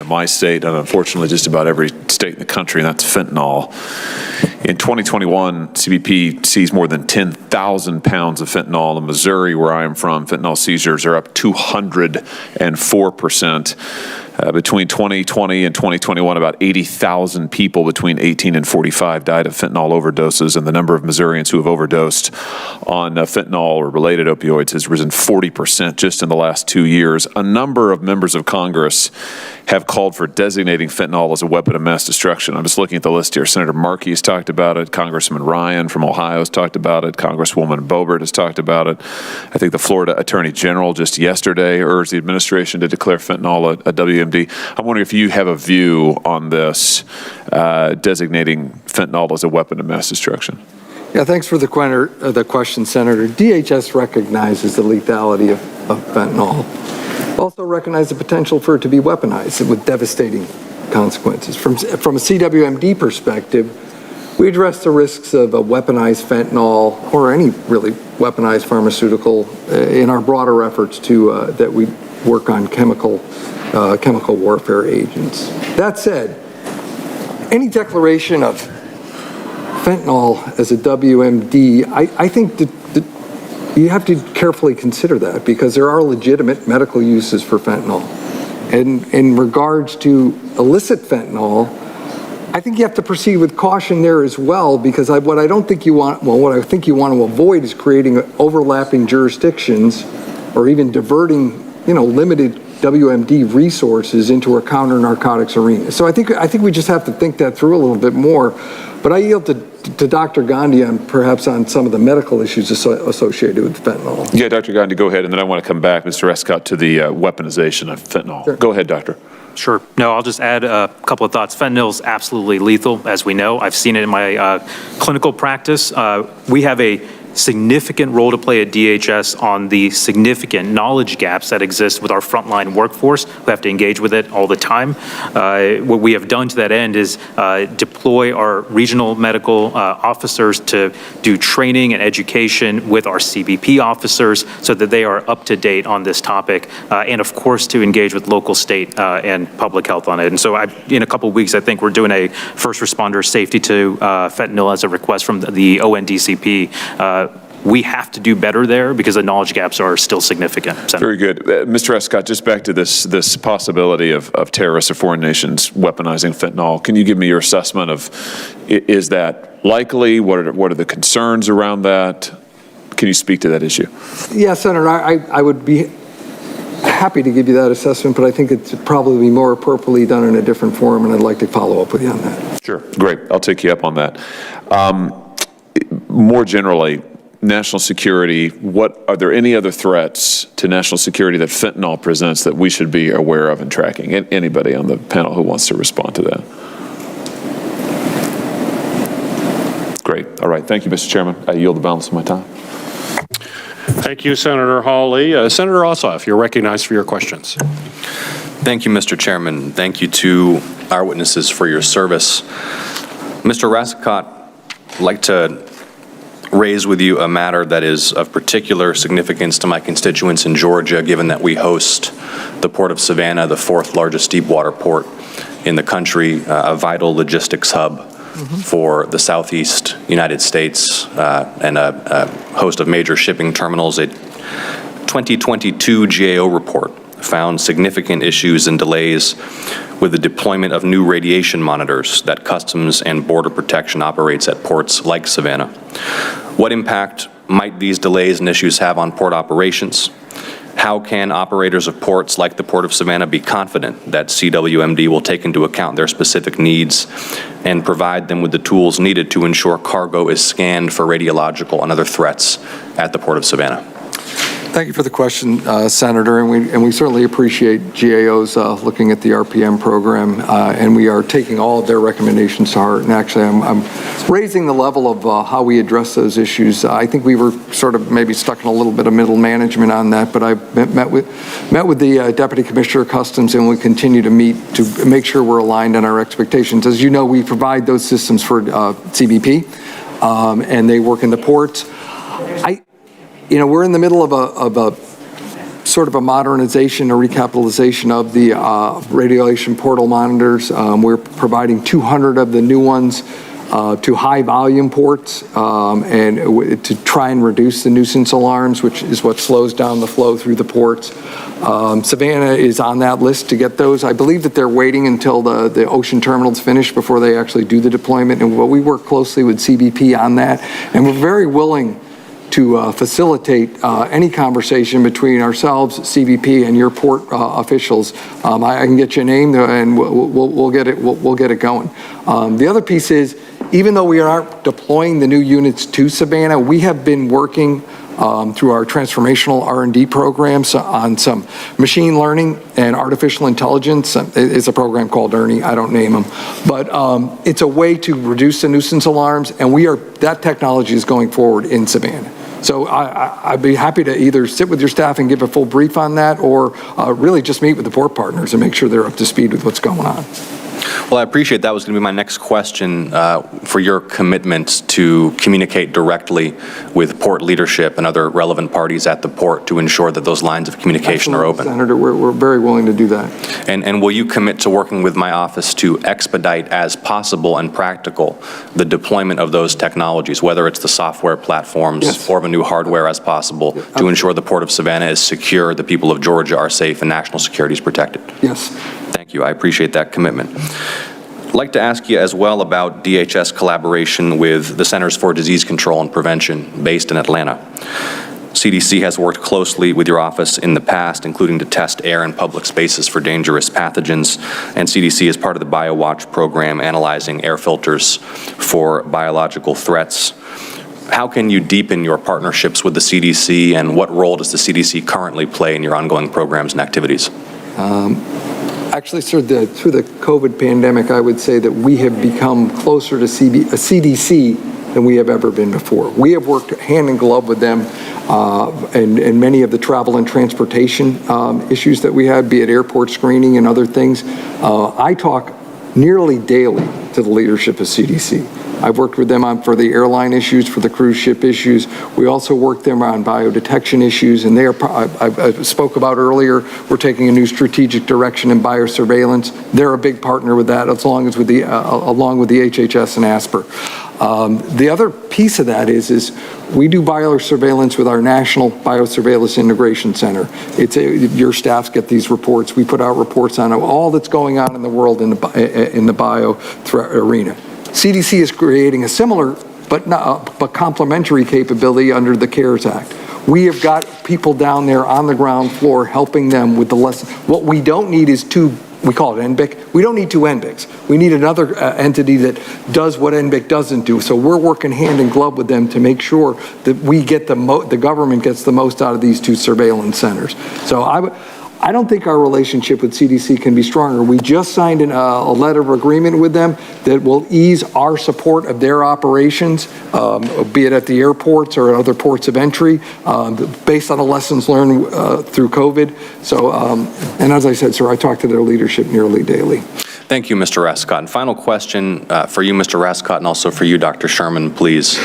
my state, and unfortunately just about every state in the country, and that's fentanyl. In 2021, CBP seized more than 10,000 pounds of fentanyl. In Missouri, where I am from, fentanyl seizures are up 204%. Between 2020 and 2021, about 80,000 people between 18 and 45 died of fentanyl overdoses, and the number of Missourians who have overdosed on fentanyl or related opioids has risen 40% just in the last 2 years. A number of members of Congress have called for designating fentanyl as a weapon of mass destruction. I'm just looking at the list here. Senator Markey has talked about it. Congressman Ryan from Ohio has talked about it. Congresswoman Boebert has talked about it. I think the Florida Attorney General just yesterday urged the administration to declare fentanyl a WMD. I'm wondering if you have a view on this, designating fentanyl as a weapon of mass destruction. Yeah, thanks for the question, Senator. DHS recognizes the lethality of fentanyl. Also recognize the potential for it to be weaponized with devastating consequences. From a CWMD perspective, we address the risks of a weaponized fentanyl or any really weaponized pharmaceutical in our broader efforts to that we work on chemical warfare agents. That said, any declaration of fentanyl as a WMD, I think that you have to carefully consider that because there are legitimate medical uses for fentanyl. And in regards to illicit fentanyl, I think you have to proceed with caution there as well, because what I think you want to avoid is creating overlapping jurisdictions or even diverting, limited WMD resources into a counter-narcotics arena. So I think we just have to think that through a little bit more. But I yield to Dr. Gandhi perhaps on some of the medical issues associated with fentanyl. Yeah, Dr. Gandhi, go ahead, and then I want to come back, Mr. Escott, to the weaponization of fentanyl. Sure. Go ahead, Doctor. Sure. No, I'll just add a couple of thoughts. Fentanyl is absolutely lethal, as we know. I've seen it in my clinical practice. We have a significant role to play at DHS on the significant knowledge gaps that exist with our frontline workforce who have to engage with it all the time. What we have done to that end is deploy our regional medical officers to do training and education with our CBP officers so that they are up to date on this topic, and of course to engage with local, state, and public health on it. And so in a couple of weeks, I think we're doing a first responder safety to fentanyl as a request from the ONDCP. We have to do better there because the knowledge gaps are still significant. Senator. Very good. Mr. Escott, just back to this possibility of terrorists or foreign nations weaponizing fentanyl. Can you give me your assessment of, is that likely? What are the concerns around that? Can you speak to that issue? Yeah, Senator, I would be happy to give you that assessment, but I think it's probably be more appropriately done in a different forum, and I'd like to follow up with you on that. Sure. Great. I'll take you up on that. More generally, national security, are there any other threats to national security that fentanyl presents that we should be aware of and tracking? Anybody on the panel who wants to respond to that? Great. All right. Thank you, Mr. Chairman. I yield the balance of my time. Thank you, Senator Hawley. Senator Ossoff, you're recognized for your questions. Thank you, Mr. Chairman. Thank you to our witnesses for your service. Mr. Escott, I'd like to raise with you a matter that is of particular significance to my constituents in Georgia, given that we host the Port of Savannah, the 4th largest deep water port in the country, a vital logistics hub for the Southeast United States, and a host of major shipping terminals. A 2022 GAO report found significant issues and delays with the deployment of new radiation monitors that Customs and Border Protection operates at ports like Savannah. What impact might these delays and issues have on port operations? How can operators of ports like the Port of Savannah be confident that CWMD will take into account their specific needs and provide them with the tools needed to ensure cargo is scanned for radiological and other threats at the Port of Savannah? Thank you for the question, Senator, and we certainly appreciate GAO's looking at the RPM program, and we are taking all of their recommendations to heart. And actually, I'm raising the level of how we address those issues. I think we were sort of maybe stuck in a little bit of middle management on that, but I met with the Deputy Commissioner of Customs, and we continue to meet to make sure we're aligned on our expectations. As you know, we provide those systems for CBP, and they work in the ports. We're in the middle of a sort of a modernization or recapitalization of the radiation portal monitors. We're providing 200 of the new ones to high-volume ports and to try and reduce the nuisance alarms, which is what slows down the flow through the ports. Savannah is on that list to get those. I believe that they're waiting until the ocean terminal's finished before they actually do the deployment, and we work closely with CBP on that, and we're very willing to facilitate any conversation between ourselves, CBP, and your port officials. I can get your name and we'll get it going. The other piece is, even though we aren't deploying the new units to Savannah, we have been working through our transformational R&D programs on some machine learning and artificial intelligence. It's a program called ERNIE, I don't name them, but it's a way to reduce the nuisance alarms, and that technology is going forward in Savannah. So I'd be happy to either sit with your staff and give a full brief on that, or really just meet with the port partners and make sure they're up to speed with what's going on. Well, I appreciate that was going to be my next question for your commitment to communicate directly with port leadership and other relevant parties at the port to ensure that those lines of communication are open. Senator, we're very willing to do that. And will you commit to working with my office to expedite as possible and practical the deployment of those technologies, whether it's the software platforms Yes. or the new hardware as possible, to ensure the Port of Savannah is secure, the people of Georgia are safe, and national security is protected? Yes. Thank you. I appreciate that commitment. I'd like to ask you as well about DHS collaboration with the Centers for Disease Control and Prevention based in Atlanta. CDC has worked closely with your office in the past, including to test air and public spaces for dangerous pathogens, and CDC is part of the BioWatch program analyzing air filters for biological threats. How can you deepen your partnerships with the CDC, and what role does the CDC currently play in your ongoing programs and activities? Actually, sir, through the COVID pandemic, I would say that we have become closer to CDC than we have ever been before. We have worked hand in glove with them and many of the travel and transportation issues that we had, be it airport screening and other things. I talk nearly daily to the leadership of CDC. I've worked with them for the airline issues, for the cruise ship issues. We also work them on biodetection issues, and I spoke about earlier, we're taking a new strategic direction in biosurveillance. They're a big partner with that, along with the HHS and ASPR. The other piece of that is we do biosurveillance with our National Biosurveillance Integration Center. Your staffs get these reports. We put out reports on all that's going on in the world in the bio arena. CDC is creating a similar but complementary capability under the CARES Act. We have got people down there on the ground floor helping them with the lesson. What we don't need is we call it NBIC. We don't need two NBICs. We need another entity that does what NBIC doesn't do. So we're working hand in glove with them to make sure that we get the government gets the most out of these two surveillance centers. So I don't think our relationship with CDC can be stronger. We just signed a letter of agreement with them that will ease our support of their operations, be it at the airports or at other ports of entry, based on the lessons learned through COVID. So, and as I said, sir, I talk to their leadership nearly daily. Thank you, Mr. Rascott. And final question for you, Mr. Rascott, and also for you, Dr. Sherman, please.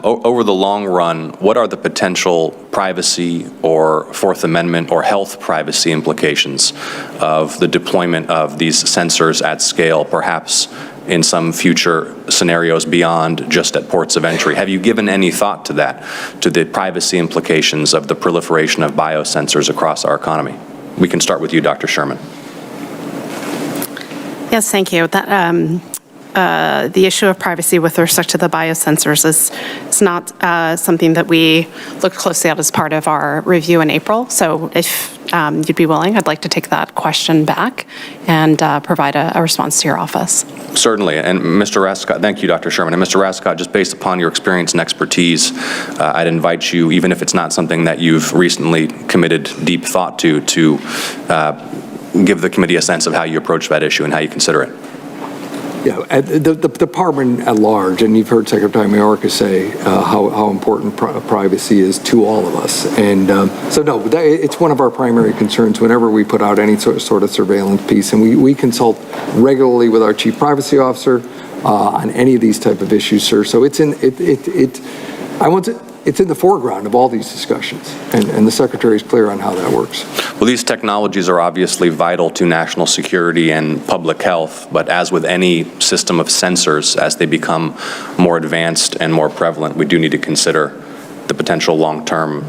Over the long run, what are the potential privacy or Fourth Amendment or health privacy implications of the deployment of these sensors at scale, perhaps in some future scenarios beyond just at ports of entry? Have you given any thought to that, to the privacy implications of the proliferation of biosensors across our economy? We can start with you, Dr. Sherman. Yes, thank you. The issue of privacy with respect to the biosensors is not something that we looked closely at as part of our review in April. So if you'd be willing, I'd like to take that question back and provide a response to your office. Certainly. And Mr. Rascott, thank you, Dr. Sherman. And Mr. Rascott, just based upon your experience and expertise, I'd invite you, even if it's not something that you've recently committed deep thought to give the committee a sense of how you approach that issue and how you consider it. Yeah, the department at large, and you've heard Secretary Mayorkas say how important privacy is to all of us. And so no, it's one of our primary concerns whenever we put out any sort of surveillance piece. And we consult regularly with our chief privacy officer on any of these type of issues, sir. So it's it's in the foreground of all these discussions, and the Secretary is clear on how that works. Well, these technologies are obviously vital to national security and public health, but as with any system of sensors, as they become more advanced and more prevalent, we do need to consider the potential long-term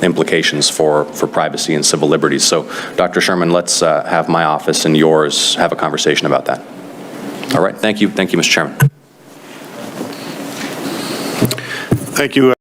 implications for privacy and civil liberties. So, Dr. Sherman, let's have my office and yours have a conversation about that. All right, thank you, Mr. Chairman. Thank you.